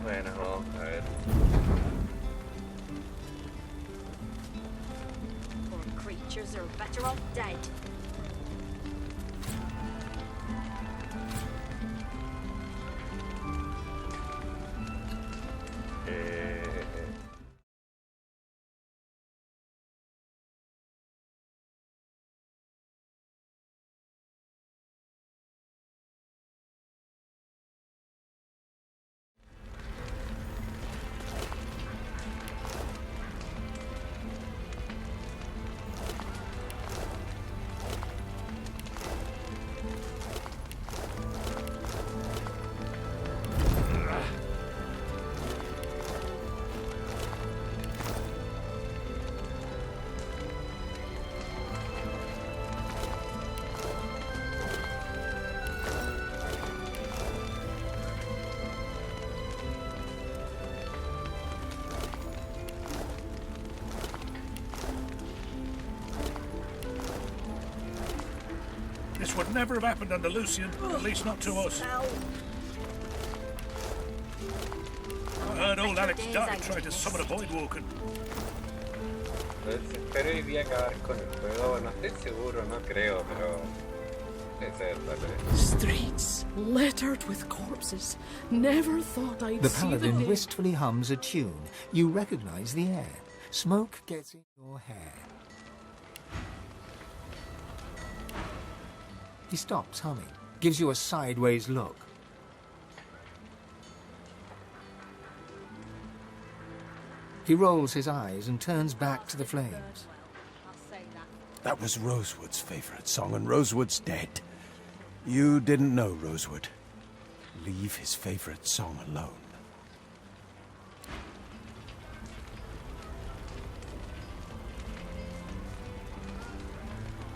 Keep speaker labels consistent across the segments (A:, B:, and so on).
A: Bueno, vamos a ver.
B: Poor creatures are better off dead.
C: This would never have happened under Lucian, at least not to us. I heard old Alex Dark tried to summon a void walker.
A: Pues espero hoy día acabar con el juego, no estoy seguro, no creo, pero...
D: Streets littered with corpses. Never thought I'd
E: The
D: see the
E: paladin
D: day.
E: wistfully hums a tune. You recognize the air. Smoke gets in your hair. He stops humming, gives you a sideways look. He rolls his eyes and turns back to the flames.
F: That was Rosewood's favorite song, and Rosewood's dead. You didn't know Rosewood. Leave his favorite song alone.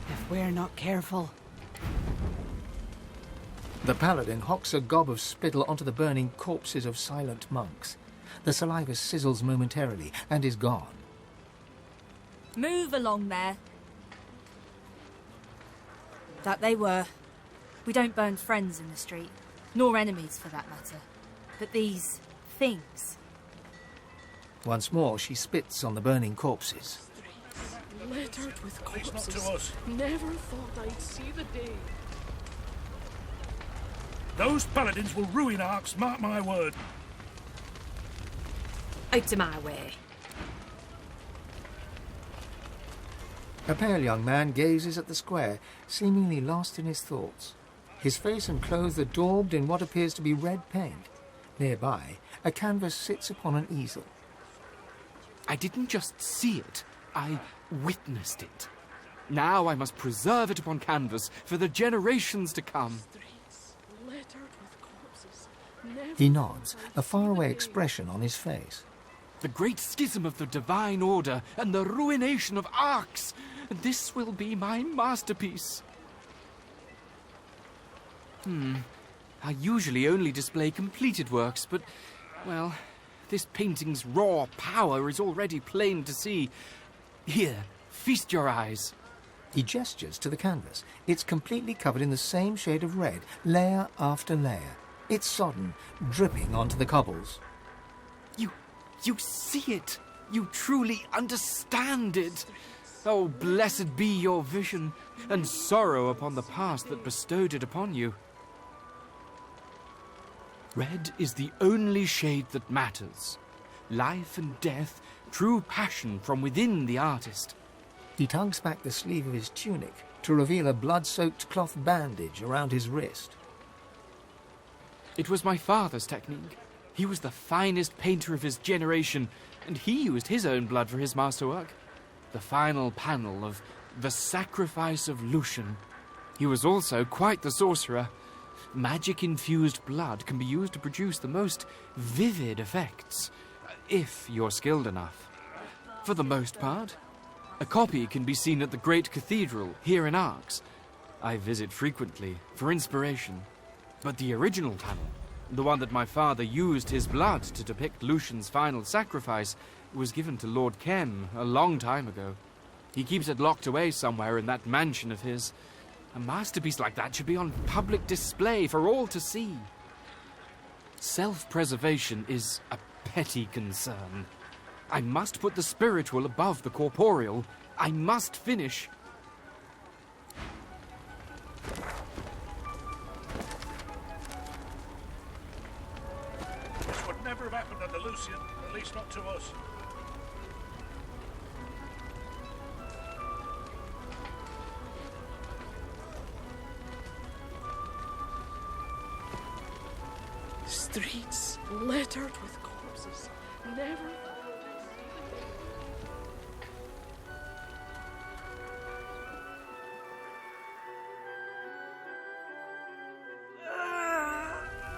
D: If we're not careful.
E: The paladin hocks a gob of spittle onto the burning corpses of silent monks. The saliva sizzles momentarily and is gone.
B: Move along there. That they were. We don't burn friends in the street, nor enemies for that matter. But these things.
E: Once more she spits on the burning corpses.
D: Littered with
C: At least not
D: corpses.
C: to us.
D: Never thought I'd see the day.
C: Those paladins will ruin Arks, mark my word.
B: Out of my way.
E: A pale young man gazes at the square, seemingly lost in his thoughts. His face and clothes are daubed in what appears to be red paint. Nearby, a canvas sits upon an easel.
G: I didn't just see it, I witnessed it. Now I must preserve it upon canvas for the generations to come.
D: Streets littered with corpses. Never
E: He nods,
D: thought I'd
E: a
D: see
E: faraway
D: the day.
E: expression on his face.
G: The great schism of the Divine Order and the ruination of Arks. This will be my masterpiece. I usually only display completed works, but, well, this painting's raw power is already plain to see. Here, feast your eyes.
E: He gestures to the canvas. It's completely covered in the same shade of red, layer after layer. It's sodden, dripping onto the cobbles.
G: You see it. You truly understand it. Oh, blessed be your vision, and sorrow upon the past that bestowed it upon you. Red is the only shade that matters. Life and death, true passion from within the artist.
E: He tugs back the sleeve of his tunic to reveal a blood-soaked cloth bandage around his wrist.
G: It was my father's technique. He was the finest painter of his generation, and he used his own blood for his masterwork. The final panel of The Sacrifice of Lucian. He was also quite the sorcerer. Magic-infused blood can be used to produce the most vivid effects, if you're skilled enough. For the most part, a copy can be seen at the Great Cathedral here in Arks. I visit frequently for inspiration. But the original panel, the one that my father used his blood to depict Lucian's final sacrifice, was given to Lord Kem a long time ago. He keeps it locked away somewhere in that mansion of his. A masterpiece like that should be on public display for all to see. Self-preservation is a petty concern. I must put the spiritual above the corporeal. I must finish.
C: This would never have happened under Lucian, at least not to us.
D: Streets littered with corpses. Never.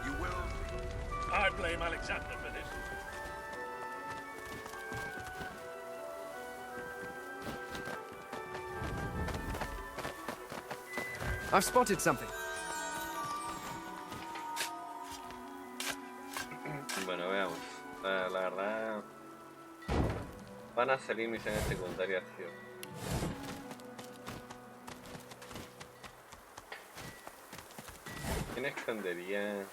F: You will.
C: I blame Alexander for this.
H: I've spotted something.
A: Bueno, veamos. La verdad... Van a salir misiones secundarias, tío. ¿Quién escondería?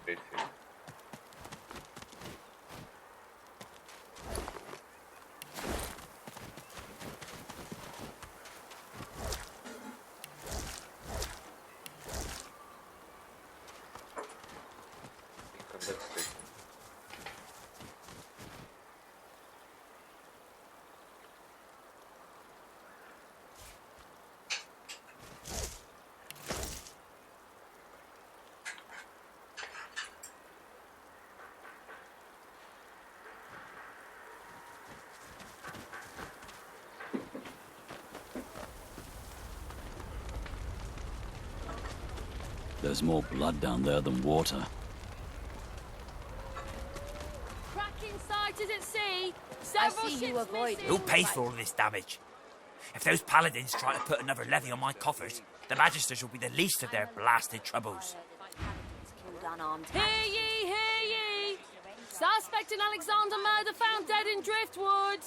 A: Sí, sí. Esconderse.
I: There's more blood down there than water.
J: Cracking sighted at sea. Several ships missing.
K: Who pays for all this damage? If those paladins try to put another levy on my coffers, the magisters will be the least of their blasted troubles.
J: Hear ye, hear ye! Suspect in Alexander murder found dead in Driftwood.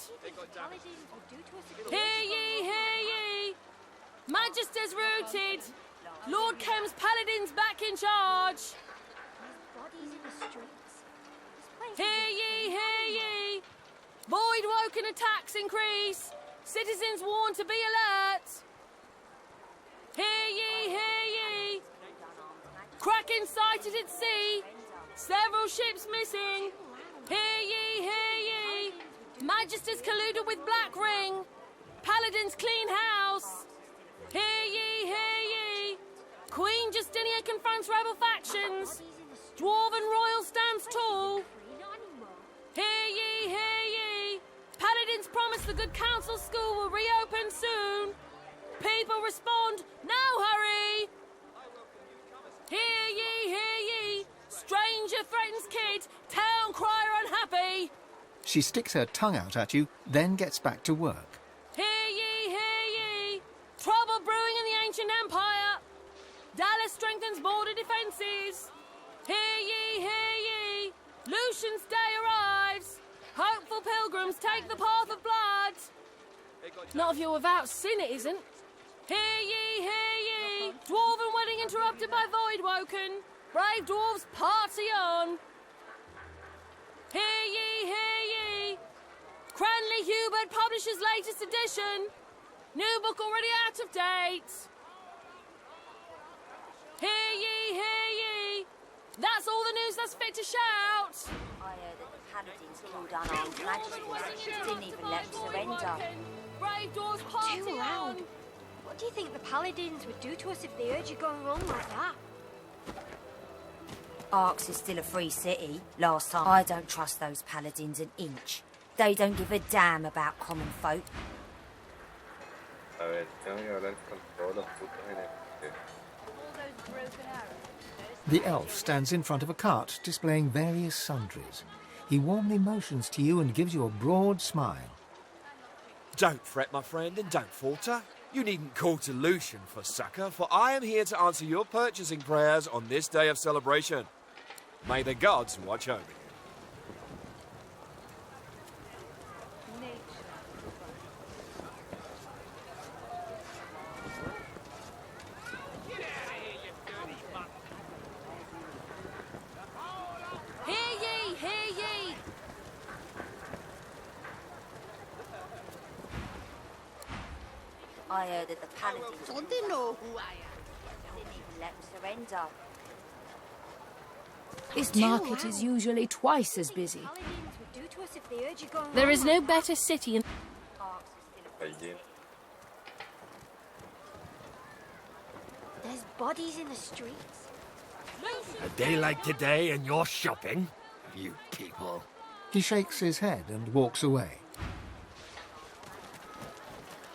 J: Hear ye, hear ye! Magisters routed. Lord Kem's paladins back in charge. Hear ye, hear ye! Void-woken attacks increase. Citizens warned to be alert. Hear ye, hear ye! Kraken sighted at sea. Several ships missing. Hear ye, hear ye! Magisters colluded with Black Ring. Paladins clean house. Hear ye, hear ye! Queen Justinia confronts rebel factions. Dwarven royal stands tall. Hear ye, hear ye! Paladins promise the Good Counsel School will reopen soon. People respond, no hurry! Hear ye, hear ye! Stranger threatens kid, town crier unhappy.
E: She sticks her tongue out at you, then gets back to work.
J: Hear ye, hear ye! Trouble brewing in the ancient empire. Dallas strengthens border defences. Hear ye, hear ye! Lucian's day arrives. Hopeful pilgrims take the path of blood.
D: Not if you're without sin, it isn't.
J: Hear ye, hear ye! Dwarven wedding interrupted by Voidwoken. Brave dwarves party on. Hear ye, hear ye! Cranley Hubert publishes latest edition. New book already out of date. Hear ye, hear ye! That's all the news that's fit to shout.
L: I heard that the paladins killed unarmed magistrates. Didn't even let them surrender.
J: Brave dwarves party
L: Too
J: on.
L: loud. What do you think the paladins would do to us if they heard you going wrong like that?
M: Arx is still a free city. Last time, I don't trust those paladins an inch. They don't give a damn about common folk.
A: A ver, tengo que hablar con todos los putos en el...
E: The elf stands in front of a cart, displaying various sundries. He warmly motions to you and gives you a broad smile.
N: Don't fret, my friend, and don't falter. You needn't call to Lucian for succour, for I am here to answer your purchasing prayers on this day of celebration. May the gods watch over you.
L: I heard that the paladins didn't know who I am. Didn't even let them surrender.
D: This market is usually twice as busy.
L: Paladins would do to us if they heard you going
J: There is
L: wrong.
J: no better city in...
A: Allí.
L: There's bodies in the streets.
H: A day like today and you're shopping? You people.
E: He shakes his head and walks away.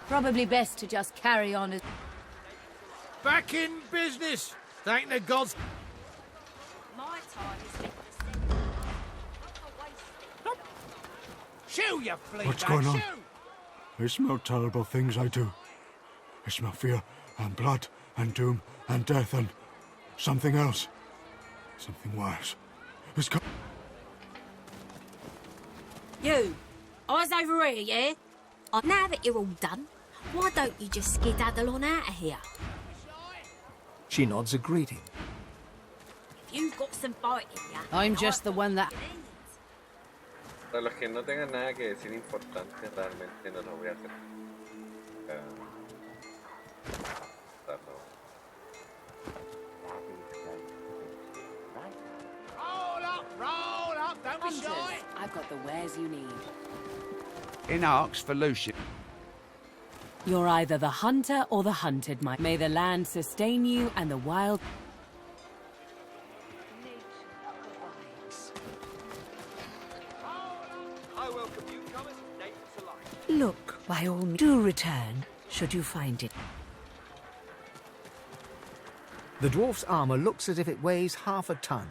D: Probably best to just carry on as...
C: Back in business! Thank the gods.
L: My time is with the
C: Shoo, you flea
O: What's
C: bag,
O: going on?
C: shoo!
O: I smell terrible things, I do. I smell fear and blood and doom and death and something else. Something worse. It's
M: You, eyes over here, yeah? Now that you're all done, why don't you just skedaddle on out of here?
E: She nods a greeting.
M: If you've got some fight in you...
D: I'm just the one that...
A: Para los que no tengan nada que decir importante, realmente no lo voy a hacer.
C: Roll up, don't be shy.
D: I've got the wares you need.
H: In arcs for Lucian.
P: You're either the hunter or the hunted, my... May the land sustain you and the wild...
N: I welcome newcomers and neighbours alike.
P: Look, by all means, do return, should you find it.
E: The dwarf's armour looks as if it weighs half a ton,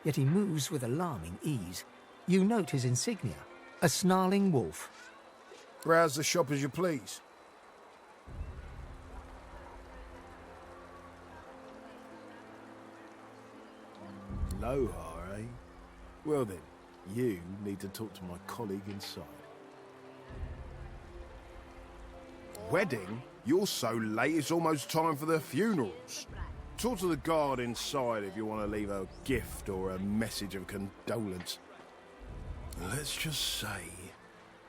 E: yet he moves with alarming ease. You note his insignia, a snarling wolf.
F: Browse the shop as you please.
Q: Aloha, eh? Well then, you need to talk to my colleague inside.
R: Wedding? You're so late it's almost time for the funerals. Talk to the guard inside if you want to leave a gift or a message of condolence. Let's just say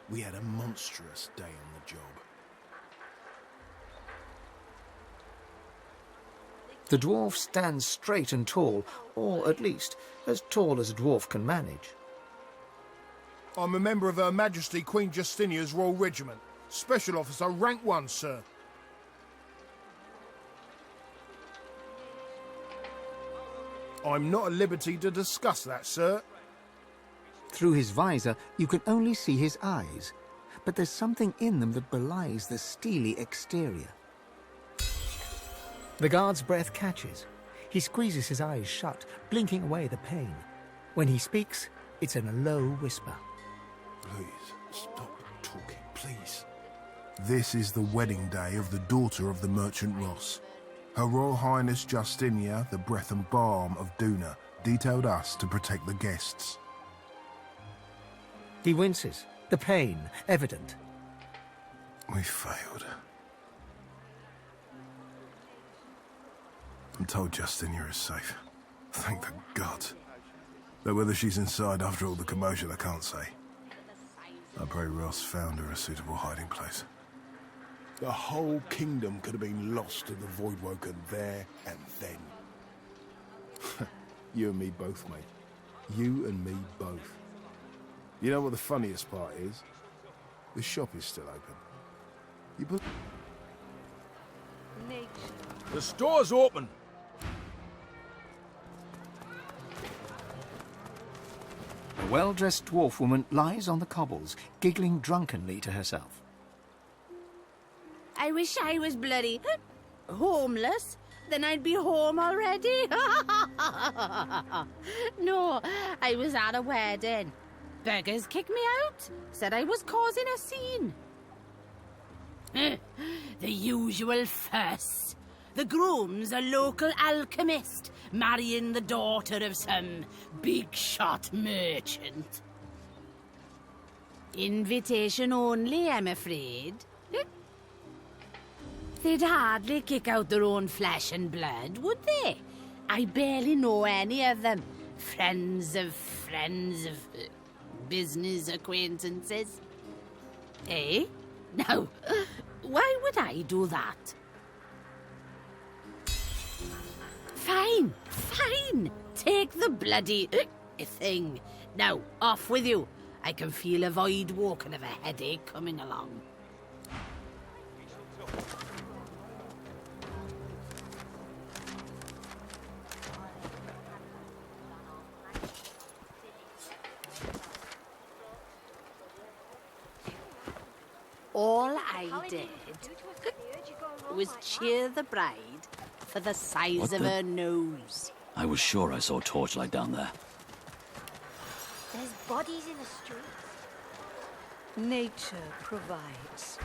R: we had a monstrous day on the job.
E: The dwarf stands straight and tall, or at least as tall as a dwarf can manage.
R: I'm a member of Her Majesty Queen Justinia's Royal Regiment. Special Officer, rank 1, sir. I'm not at liberty to discuss that, sir.
E: Through his visor, you can only see his eyes, but there's something in them that belies the steely exterior. The guard's breath catches. He squeezes his eyes shut, blinking away the pain. When he speaks, it's in a low whisper.
R: Please, stop talking, please. This is the wedding day of the daughter of the merchant Ross. Her Royal Highness Justinia, the breath and balm of Duna, detailed us to protect the guests.
E: He winces, the pain evident.
R: We failed. I'm told Justinia is safe. Thank the gods. Though whether she's inside after all the commotion, I can't say. I pray Ross found her a suitable hiding place. The whole kingdom could have been lost to the Voidwoken there and then. You and me both, mate. You and me both. You know what the funniest part is? The shop is still open. You
C: The store's open.
E: A well-dressed dwarf woman lies on the cobbles, giggling drunkenly to herself.
S: I wish I was bloody homeless. Then I'd be home already. No, I was at a wedding. Beggars kicked me out. Said I was causing a scene. The usual fuss. The groom's a local alchemist, marrying the daughter of some big-shot merchant. Invitation only, I'm afraid. They'd hardly kick out their own flesh and blood, would they? I barely know any of them. Friends of business acquaintances. Eh? Now, Why would I do that? Fine, fine. Take the bloody thing. Now, off with you. I can feel a void walking of a headache coming along. All I did was cheer the bride for the size of her nose.
I: I was sure I saw a torchlight down there.
L: There's bodies in the streets.
T: Nature provides.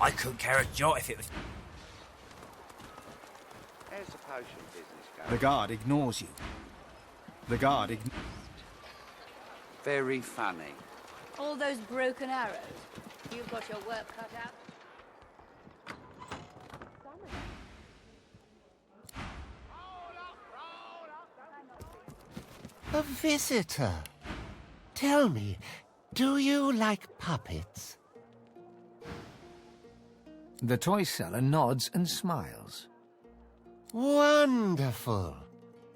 K: I couldn't care a jot if it was...
U: How's the potion business going?
V: The guard ignores you. The guard
U: Very funny.
T: All those broken arrows. You've got your work cut out.
W: A visitor. Tell me, do you like puppets?
E: The toy seller nods and smiles.
W: Wonderful.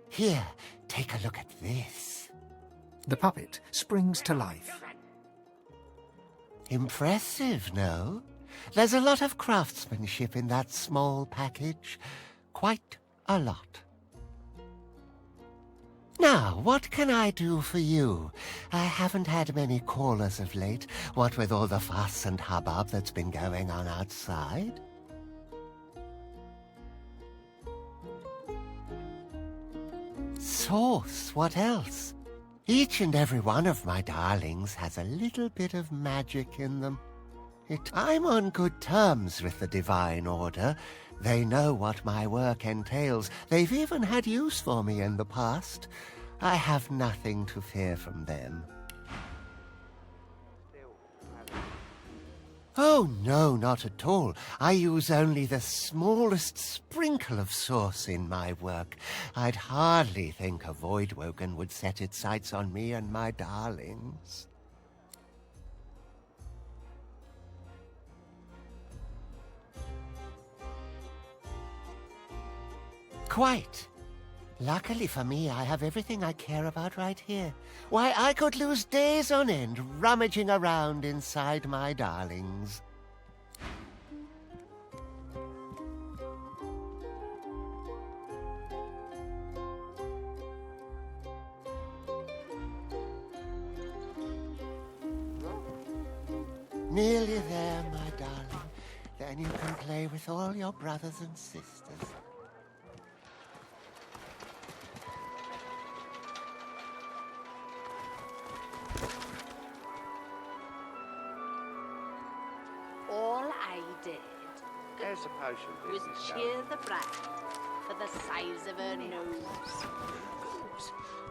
W: Here, take a look at this.
E: The puppet springs to life.
W: Impressive, no? There's a lot of craftsmanship in that small package. Quite a lot. Now, what can I do for you? I haven't had many callers of late, what with all the fuss and hubbub that's been going on outside. Sauce, what else? Each and every one of my darlings has a little bit of magic in them. I'm on good terms with the Divine Order. They know what my work entails. They've even had use for me in the past. I have nothing to fear from them. Oh, no, not at all. I use only the smallest sprinkle of sauce in my work. I'd hardly think a Voidwoken would set its sights on me and my darlings. Quite. Luckily for me, I have everything I care about right here. Why, I could lose days on end rummaging around inside my darlings. Nearly there, my darling. Then you can play with all your brothers and sisters.
S: All I did
U: How's the potion
S: was
U: business
S: cheer
U: going?
S: the bride for the size of her nose.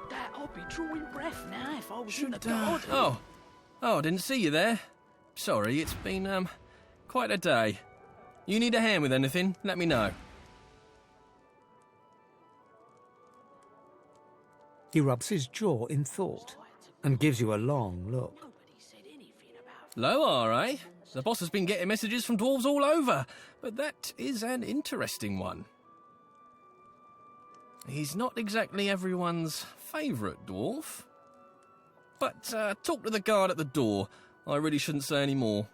X: That I'd be drawing breath now if I was in the garden.
Y: Oh, I didn't see you there. Sorry, it's been, quite a day. You need a hand with anything, let me know.
E: He rubs his jaw in thought and gives you a long look.
Y: Low, eh? The boss has been getting messages from dwarves all over, but that is an interesting one. He's not exactly everyone's favourite dwarf. But talk to the guard at the door. I really shouldn't say any more.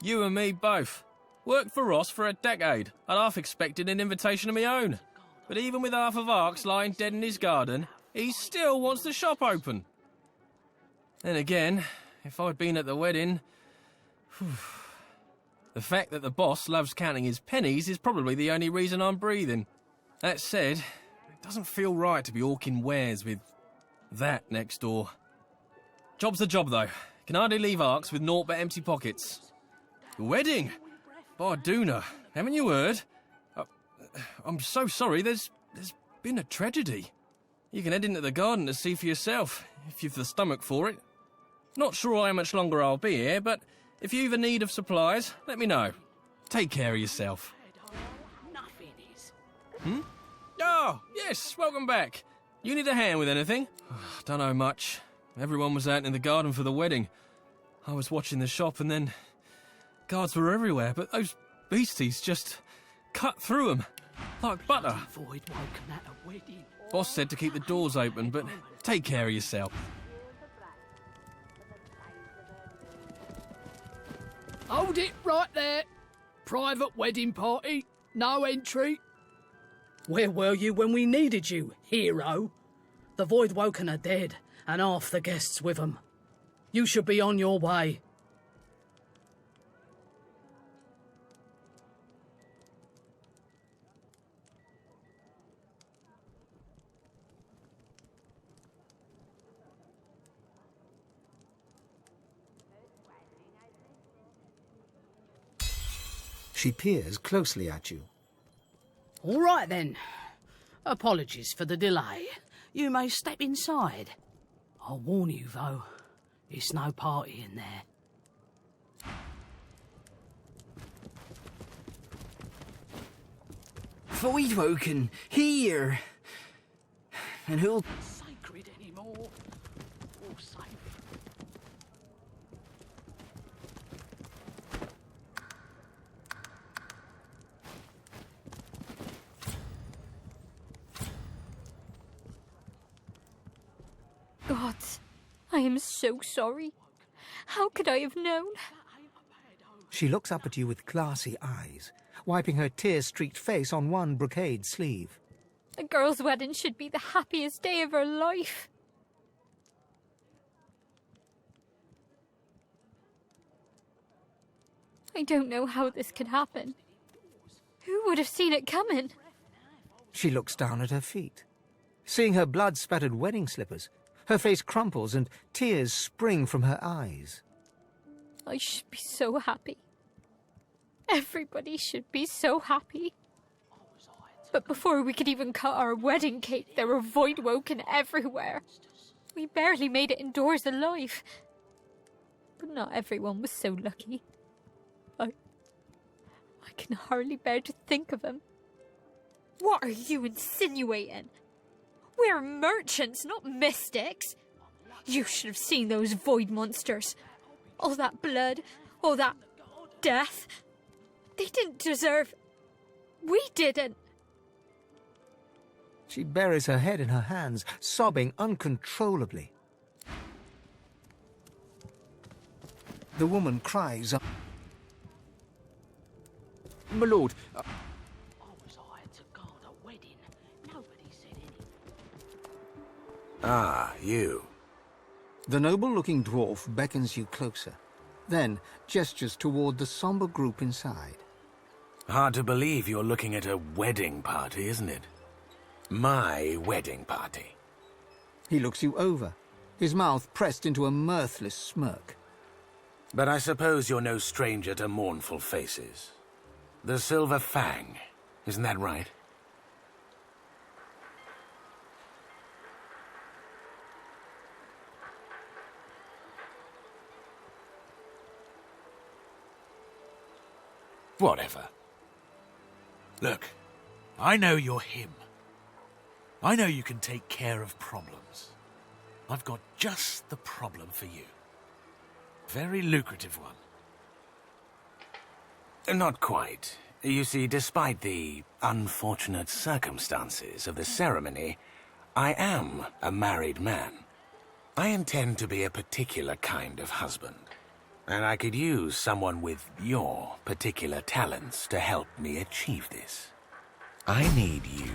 Y: You and me both. Worked for Ross for a decade. I'd half expected an invitation of my own. But even with half of Arx lying dead in his garden, he still wants the shop open. Then again, if I'd been at the wedding... The fact that the boss loves counting his pennies is probably the only reason I'm breathing. That said, it doesn't feel right to be hawking wares with that next door. Job's the job, though. Can hardly leave Arx with naught but empty pockets. The wedding? Barduna, haven't you heard? I'm so sorry, there's been a tragedy. You can head into the garden to see for yourself, if you've the stomach for it. Not sure how much longer I'll be here, but if you've a need of supplies, let me know. Take care of yourself. Oh, yes, welcome back. You need a hand with anything? Don't know much. Everyone was out in the garden for the wedding. I was watching the shop and then guards were everywhere, but those beasties just cut through them like butter.
X: Void woken at a wedding.
Y: Boss said to keep the doors open, but take care of yourself.
X: Hold it right there. Private wedding party. No entry. Where were you when we needed you, hero? The Void Woken are dead, and half the guests with them. You should be on your way.
E: She peers closely at you.
X: All right, then. Apologies for the delay. You may step inside. I'll warn you, though, it's no party in there.
B: Void Woken, here! And who'll...
X: Sacred anymore. All safe.
G: Gods, I am so sorry. How could I have known?
E: She looks up at you with glassy eyes, wiping her tear-streaked face on one brocade sleeve.
G: A girl's wedding should be the happiest day of her life. I don't know how this could happen. Who would have seen it coming?
E: She looks down at her feet. Seeing her blood-spattered wedding slippers, her face crumples and tears spring from her eyes.
G: I should be so happy. Everybody should be so happy. But before we could even cut our wedding cake, there were Void Woken everywhere. We barely made it indoors alive. But not everyone was so lucky. I can hardly bear to think of them. What are you insinuating? We're merchants, not mystics. You should have seen those void monsters. All that blood, all that death. They didn't deserve... We didn't.
E: She buries her head in her hands, sobbing uncontrollably. The woman cries up.
F: My lord,
X: I was hired to guard a wedding. Nobody said anything.
F: Ah, you.
E: The noble-looking dwarf beckons you closer, then gestures toward the somber group inside.
J: Hard to believe you're looking at a wedding party, isn't it? My wedding party.
E: He looks you over, his mouth pressed into a mirthless smirk.
J: But I suppose you're no stranger to mournful faces. The Silver Fang, isn't that right? Whatever.
M: Look, I know you're him. I know you can take care of problems. I've got just the problem for you. Very lucrative one.
J: Not quite. You see, despite the unfortunate circumstances of the ceremony, I am a married man. I intend to be a particular kind of husband, and I could use someone with your particular talents to help me achieve this. I need you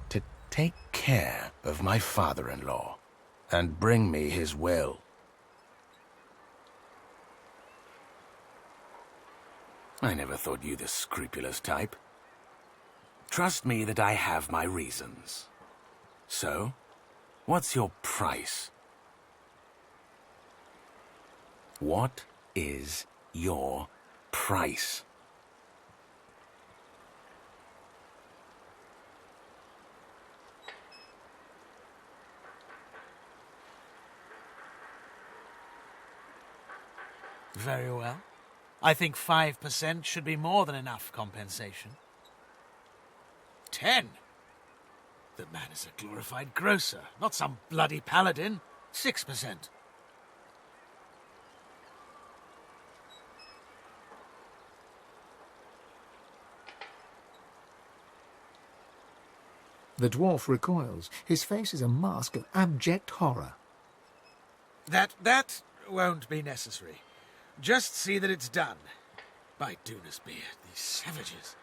J: to take care of my father-in-law and bring me his will. I never thought you the scrupulous type. Trust me that I have my reasons. So, what's your price? What is your price?
M: Very well. I think 5% should be more than enough compensation. 10? The man is a glorified grocer, not some bloody paladin. 6%.
E: The dwarf recoils. His face is a mask of abject horror.
M: That won't be necessary. Just see that it's done. By Duna's beard, these savages.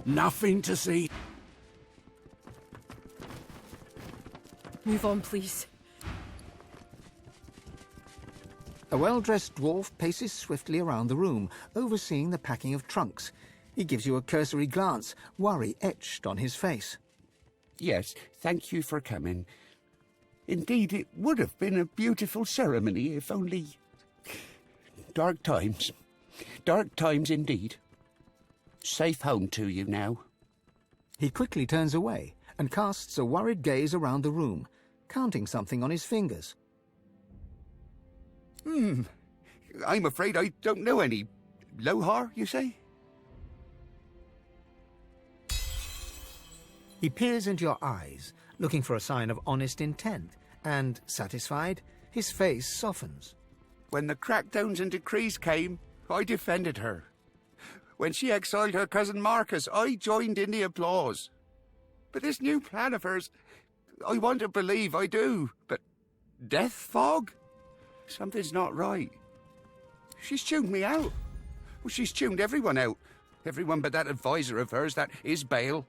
F: Nothing to see.
P: Move on, please.
E: A well-dressed dwarf paces swiftly around the room, overseeing the packing of trunks. He gives you a cursory glance, worry etched on his face.
U: Yes, thank you for coming. Indeed, it would have been a beautiful ceremony if only... Dark times. Dark times indeed. Safe home to you now.
E: He quickly turns away and casts a worried gaze around the room, counting something on his fingers.
U: I'm afraid I don't know any. Lohar, you say?
E: He peers into your eyes, looking for a sign of honest intent, and, satisfied, his face softens.
U: When the crackdowns and decrees came, I defended her. When she exiled her cousin Marcus, I joined in the applause. But this new plan of hers, I want to believe I do, but death fog? Something's not right. She's tuned me out. Well, she's tuned everyone out. Everyone but that advisor of hers, that Isbale.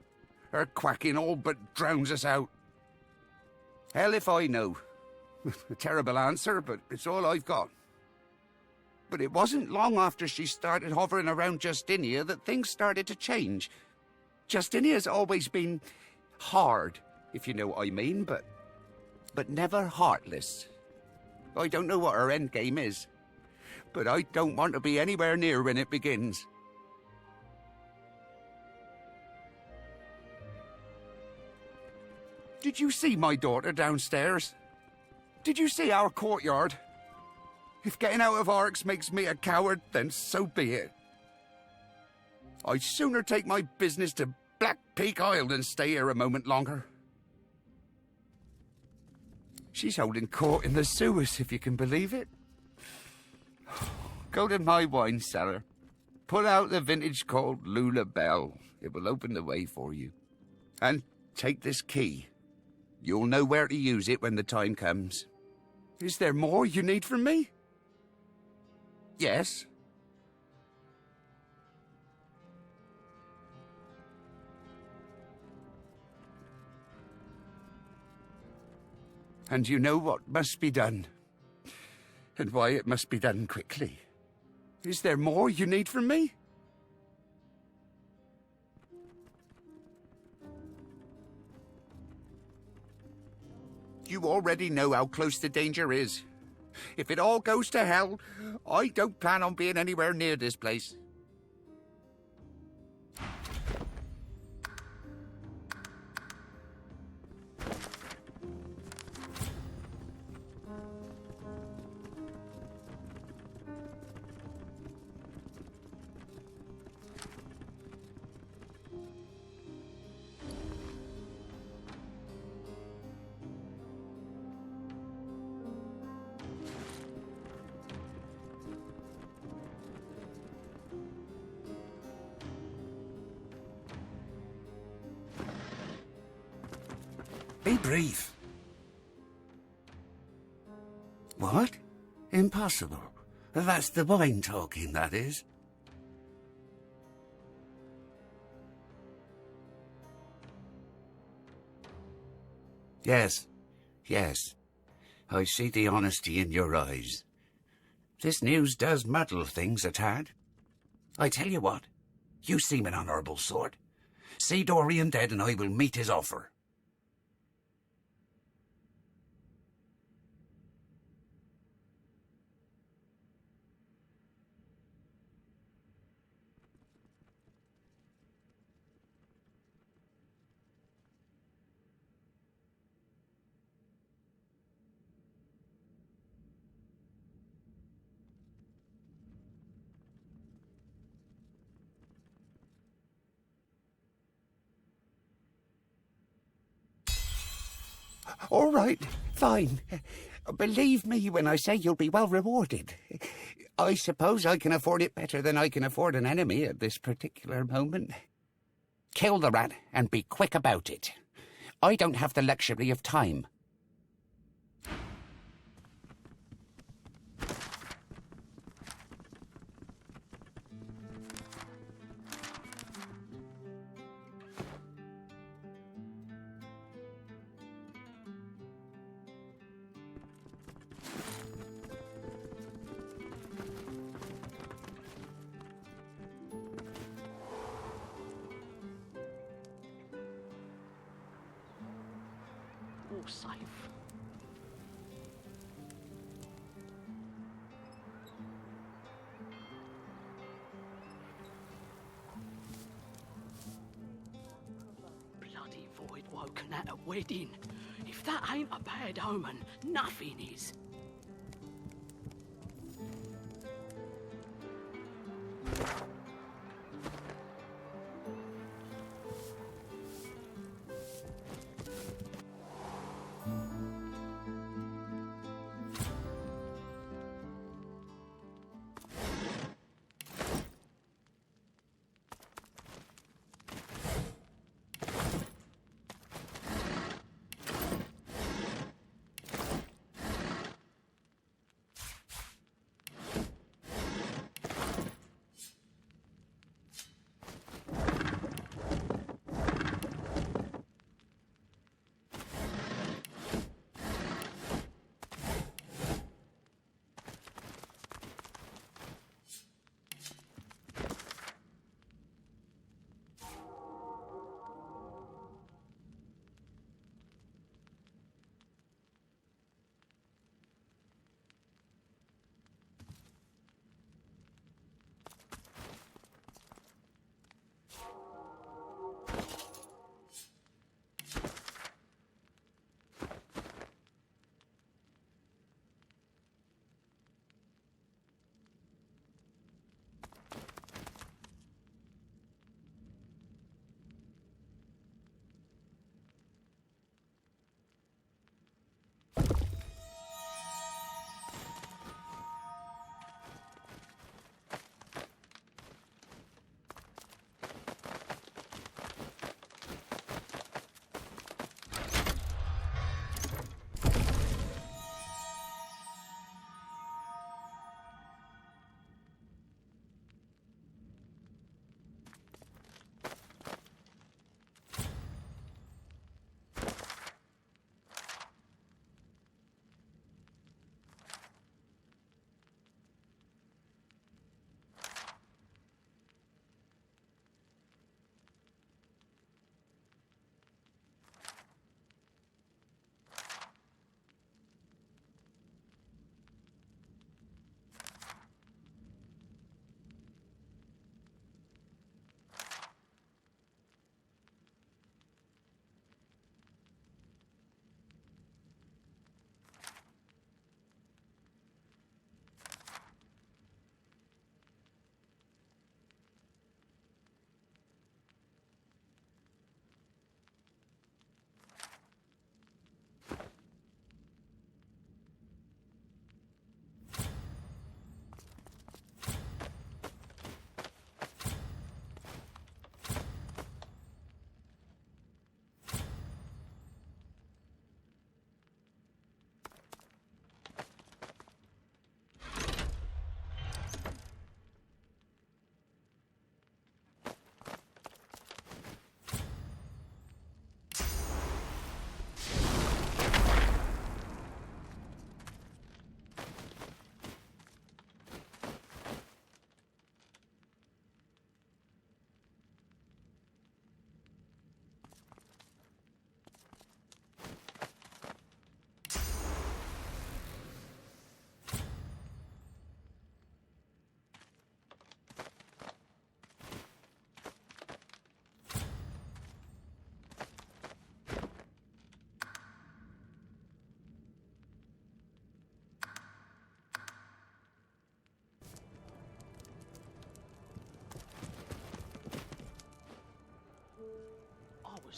U: Her quacking all but drowns us out. Hell if I know. A terrible answer, but it's all I've got. But it wasn't long after she started hovering around Justinia that things started to change. Justinia's always been hard, if you know what I mean, but never heartless. I don't know what her endgame is, but I don't want to be anywhere near when it begins. Did you see my daughter downstairs? Did you see our courtyard? If getting out of Arx makes me a coward, then so be it. I'd sooner take my business to Black Peak Isle than stay here a moment longer. She's holding court in the sewers, if you can believe it. Go to my wine cellar. Pull out the vintage called Lula Bell. It will open the way for you. And take this key. You'll know where to use it when the time comes. Is there more you need from me? Yes. And you know what must be done, and why it must be done quickly. Is there more you need from me? You already know how close the danger is. If it all goes to hell, I don't plan on being anywhere near this place. Be brief. What? Impossible. That's the wine talking, that is. Yes, yes. I see the honesty in your eyes. This news does muddle things a tad. I tell you what, you seem an honourable sort. See Dorian dead and I will meet his offer. All right, fine. Believe me when I say you'll be well rewarded. I suppose I can afford it better than I can afford an enemy at this particular moment. Kill the rat and be quick about it. I don't have the luxury of time.
X: All safe. Bloody void woken at a wedding. If that ain't a bad omen, nothing is.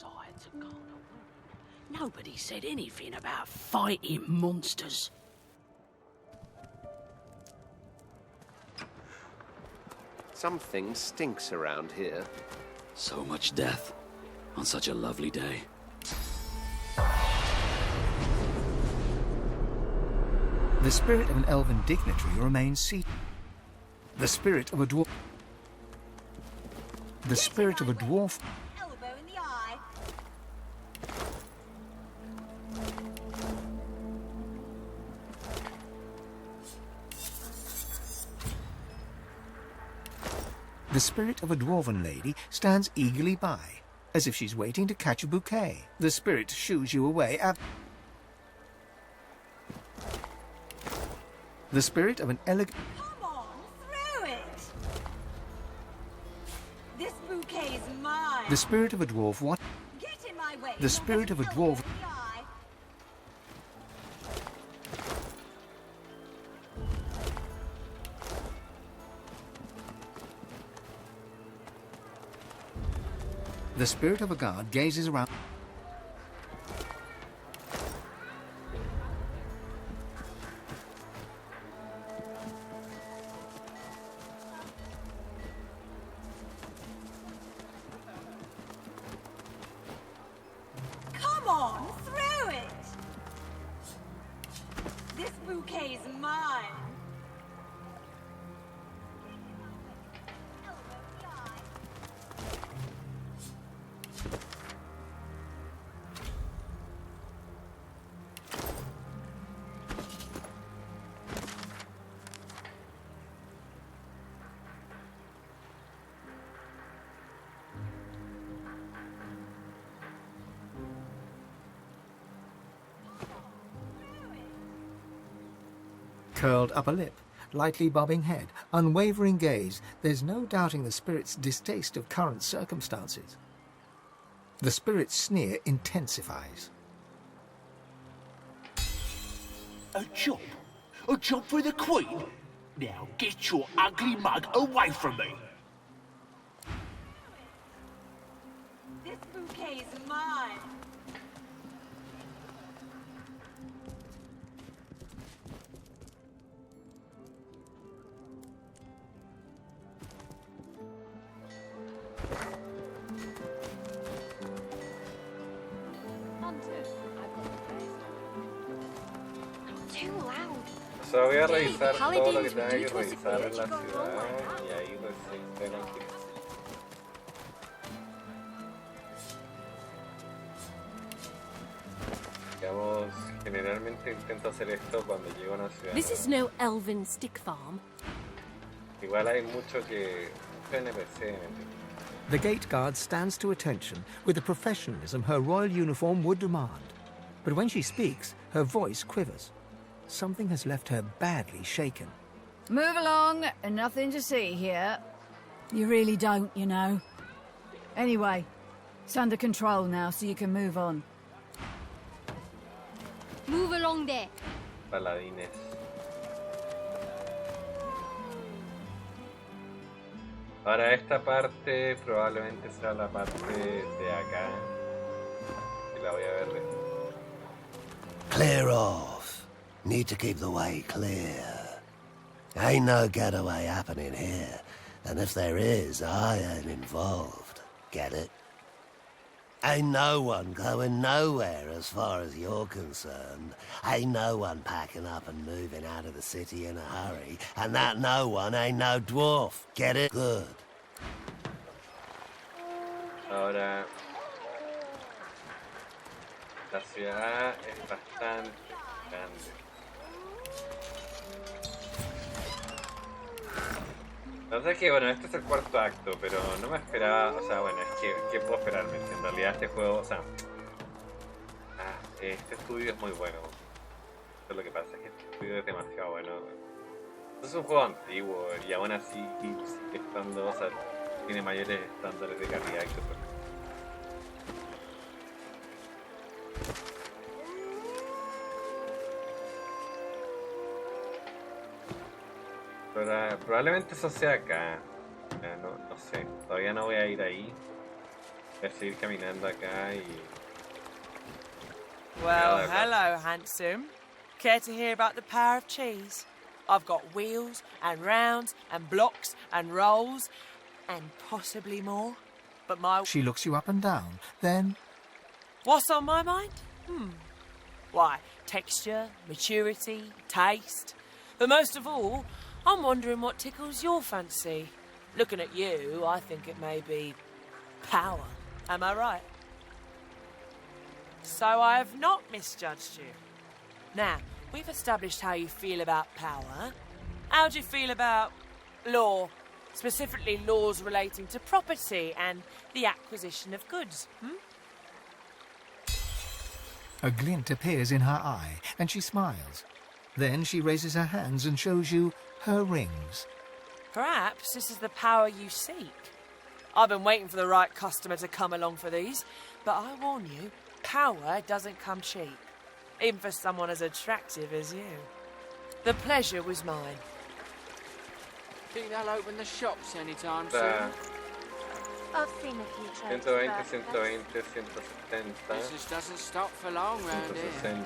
S: sides have gone away. Nobody said anything about fighting monsters.
F: Something stinks around here.
I: So much death on such a lovely day.
E: The spirit of an elven dignitary remains seated. The spirit of a dwarf. The spirit of a dwarf.
L: Elbow in the eye.
E: The spirit of a dwarven lady stands eagerly by, as if she's waiting to catch a bouquet. The spirit shoos you away The spirit of an elegant...
L: Come on, throw it. This bouquet is mine.
E: The spirit of a dwarf what?
L: Get in my way.
E: The spirit of a dwarf... The spirit of a guard gazes around...
L: Come on, throw it. This bouquet is mine.
E: Curled upper lip, lightly bobbing head, unwavering gaze, there's no doubting the spirit's distaste of current circumstances. The spirit's sneer intensifies.
A: A job? A job for the Queen? Now get your ugly mug away from me!
L: This bouquet is mine.
G: Too loud.
D: O sea, voy a revisar todo lo que tenga que revisar en la ciudad y ahí recién tengo que... Digamos, generalmente intento hacer esto cuando llego a una ciudad.
H: This is no elven stick farm.
D: Igual hay mucho que... NPC,
E: The gate guard stands to attention with the professionalism her royal uniform would demand. But when she speaks, her voice quivers. Something has left her badly shaken.
T: Move along, and nothing to see here.
H: You really don't, you know.
T: Anyway, it's under control now, so you can move on.
G: Move along there.
D: Paladines. Ahora esta parte probablemente será la parte de acá. Y la voy a ver después.
W: Clear off. Need to keep the way clear. Ain't no getaway happening here. And if there is, I ain't involved. Get it? Ain't no one going nowhere as far as you're concerned. Ain't no one packing up and moving out of the city in a hurry. And that no one ain't no dwarf. Get it? Good.
D: Ahora... La ciudad es bastante grande. La verdad es que, bueno, este es el cuarto acto, pero no me esperaba, o sea, bueno, es que, ¿qué puedo esperarme? En realidad este juego, o sea... este estudio es muy bueno. Eso es lo que pasa, es que este estudio es demasiado bueno. Es un juego antiguo y aún así sigue estando, o sea, tiene mayores estándares de calidad que otros. Probablemente eso sea acá. No sé, todavía no voy a ir ahí. Voy a seguir caminando acá y...
C: Well, hello, handsome. Care to hear about the power of cheese? I've got wheels and rounds and blocks and rolls and possibly more. But my...
E: She looks you up and down, then...
C: What's on my mind? Why, texture, maturity, taste. But most of all, I'm wondering what tickles your fancy. Looking at you, I think it may be power. Am I right? So I have not misjudged you. Now, we've established how you feel about power. How do you feel about law? Specifically laws relating to property and the acquisition of goods,
E: A glint appears in her eye, and she smiles. Then she raises her hands and shows you her rings.
C: Perhaps this is the power you seek. I've been waiting for the right customer to come along for these, but I warn you, power doesn't come cheap, even for someone as attractive as you. The pleasure was mine.
N: Think they'll open the shops anytime soon?
L: I've seen a few trades.
D: 120, 120, 170.
N: Business doesn't stop for long round here.
D: 160.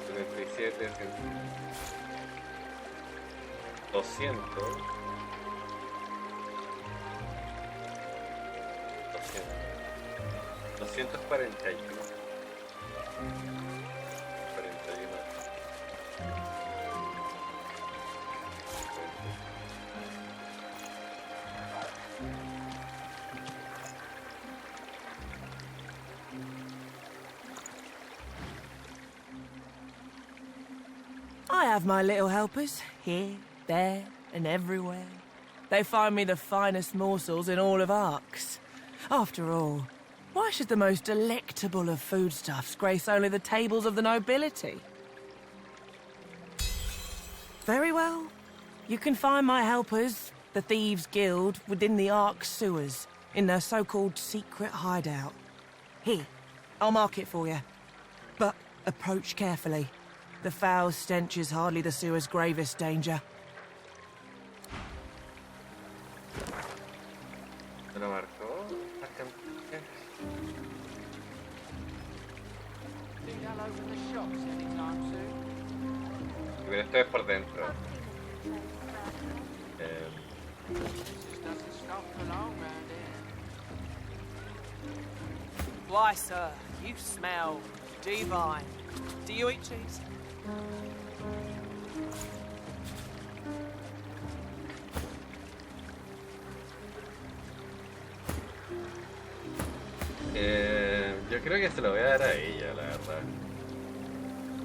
D: 77, 200. 241.
C: I have my little helpers, here, there, and everywhere. They find me the finest morsels in all of Arx. After all, why should the most delectable of foodstuffs grace only the tables of the nobility? Very well. You can find my helpers, the Thieves' Guild, within the Arx sewers, in their so-called secret hideout. Here, I'll mark it for you. But approach carefully. The foul stench is hardly the sewer's gravest danger.
D: ¿Me lo marcó?
N: Think they'll open the shops anytime soon?
D: Pero esto es por dentro.
N: Business doesn't stop for long round here.
C: Why, sir, you smell divine. Do you eat cheese?
D: Yo creo que se lo voy a dar a ella, la verdad.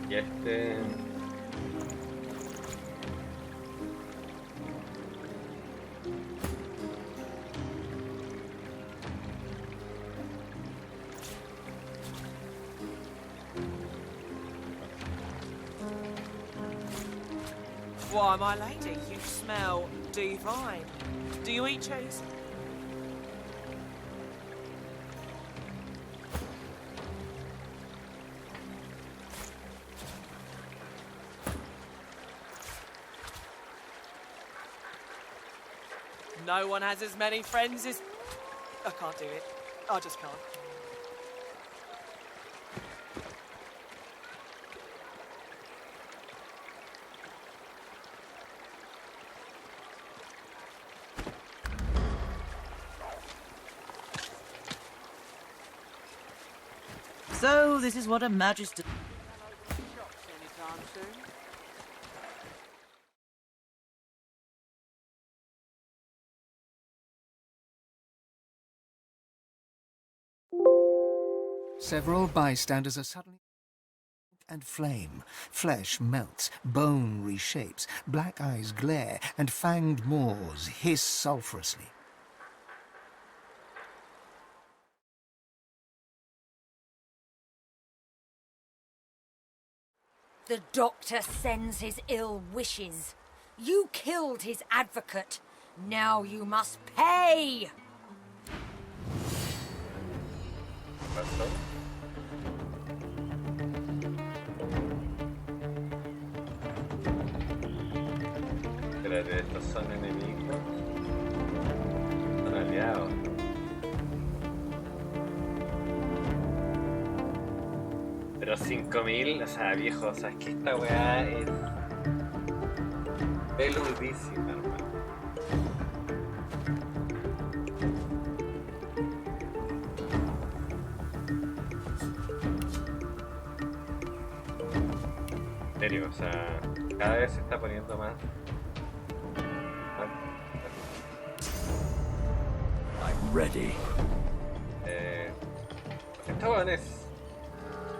D: Y este...
C: Why, my lady, you smell divine. Do you eat cheese? No one has as many friends as... I can't do it. I just can't. So, this is what a magister...
N: Anytime soon?
E: Several bystanders are suddenly and flame. Flesh melts, bone reshapes, black eyes glare, and fanged maws hiss sulphurously.
L: The doctor sends his ill wishes. You killed his advocate. Now you must pay!
D: Espérate, estos son enemigos. Son cuidado. Pero 5000, o sea, viejo, o sea, es que esta weá es peludísima, hermano. En serio, o sea, cada vez se está poniendo más.
M: I'm ready.
D: Esta weón es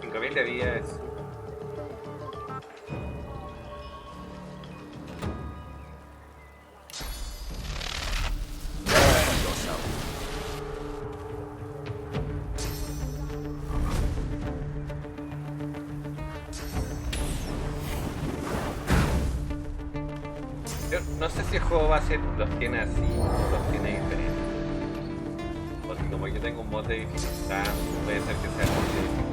D: 5000 de vida, es. Yo no sé si el juego base los tiene así o los tiene diferentes. Porque como yo tengo un mod de dificultad, puede ser que sea mod de dificultad.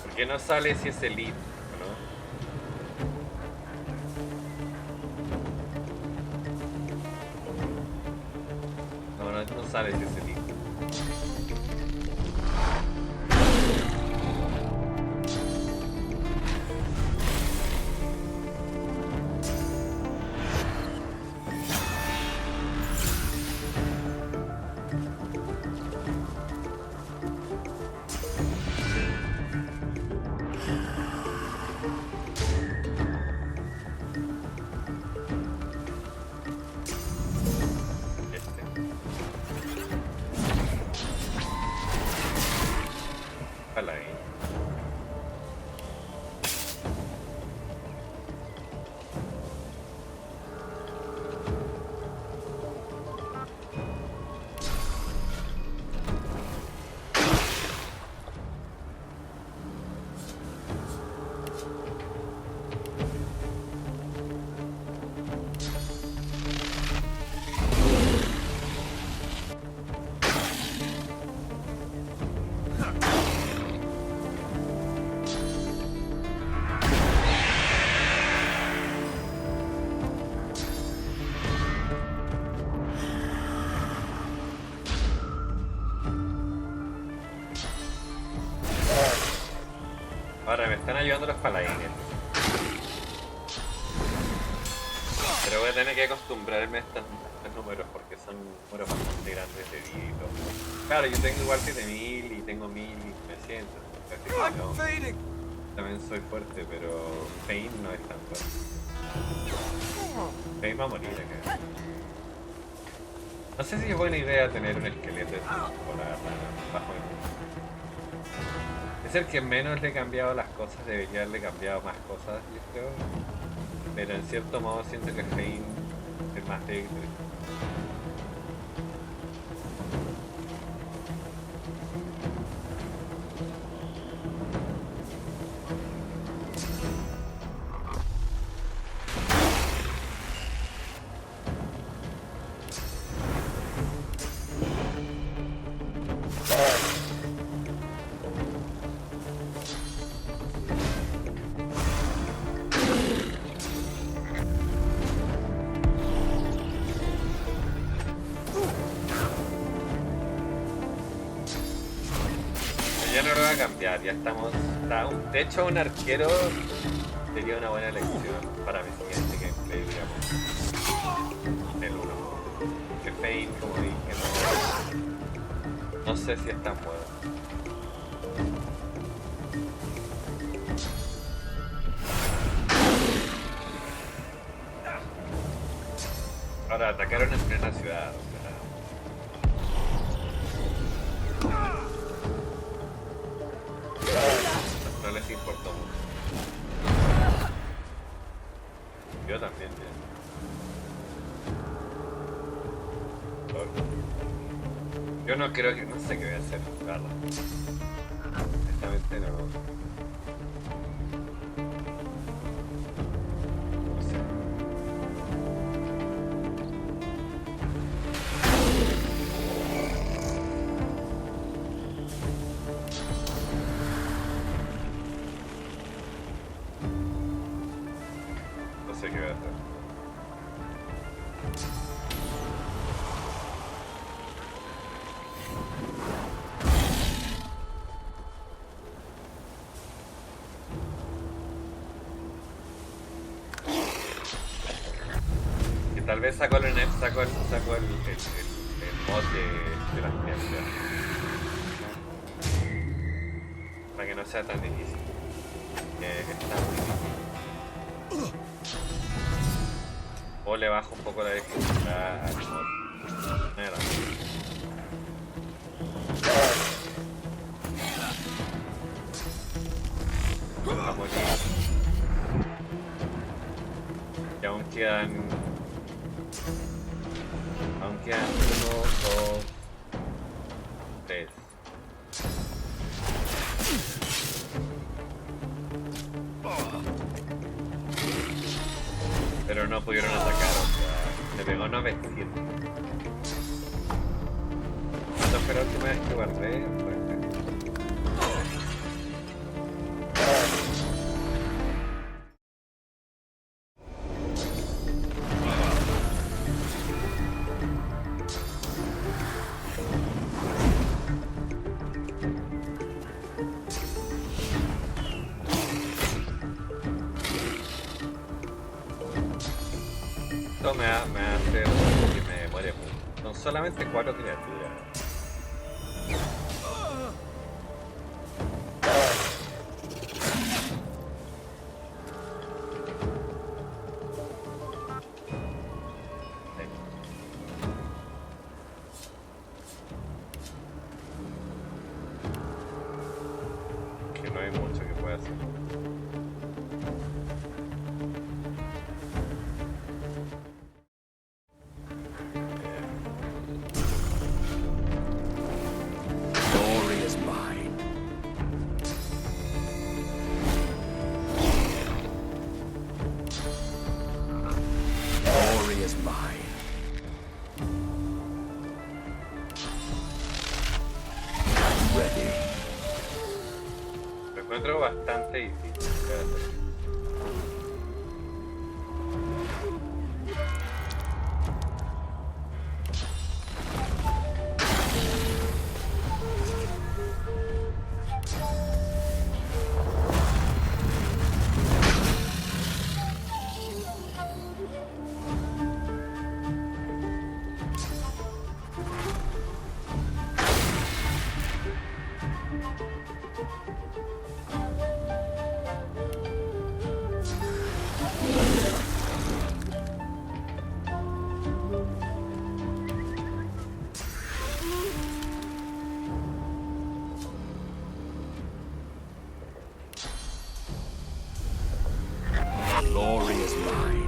D: ¿Por qué no sale si es elite, no? No sale si es elite. Ahora me están ayudando los paladines. Pero voy a tener que acostumbrarme a estos números porque son números bastante grandes de vida y todo. Claro, yo tengo igual 7000 y tengo 1900. No, también soy fuerte, pero Fane no es tan fuerte. Fane va a morir acá. No sé si es buena idea tener un esqueleto de temporada bajo el mundo. Es el que menos le he cambiado las cosas, debería haberle cambiado más cosas, yo creo. Pero en cierto modo siento que Fane es más débil. Ya no lo voy a cambiar, ya estamos. De hecho, un arquero sería una buena elección para mi siguiente gameplay, digamos. El 1. Que Fane, como dije, no. No sé si está en modo. Ahora atacaron en plena ciudad. No les importó mucho. Yo también, Yo no creo que... No sé qué voy a hacer, la verdad. Honestamente no... No sé. No sé qué voy a hacer. Tal vez saco el mod de las criaturas para que no sea tan difícil. Está muy difícil. O le bajo un poco la dificultad al mod. Mira. A morir. Y aún quedan 1, 2, 3. Pero no pudieron atacar, o sea, me pegó 900. ¿Cuándo fue la última vez que guardé? Esto me hace que me demore mucho. Son solamente 4 criaturas. Que no hay mucho que pueda hacer. Lo encuentro bastante difícil.
I: Glory is mine.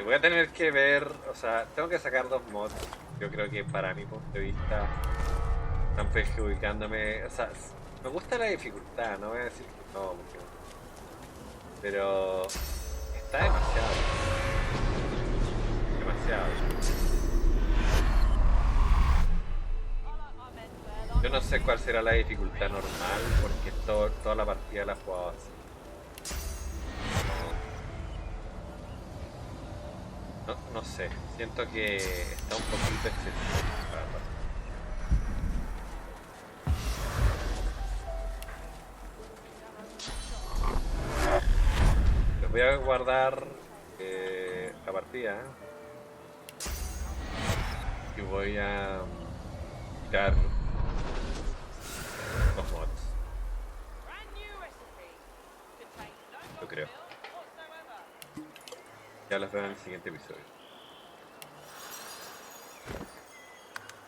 D: Voy a tener que ver, o sea, tengo que sacar 2 mods. Yo creo que para mi punto de vista Están perjudicándome. O sea, me gusta la dificultad, no voy a decir que no, porque... pero está demasiado. Demasiado. Yo no sé cuál será la dificultad normal, porque toda la partida la he jugado así. No sé, siento que está un poquito excesivo, la verdad. Les voy a guardar la partida y voy a quitar los mods. Yo creo. Ya los veo en el siguiente episodio.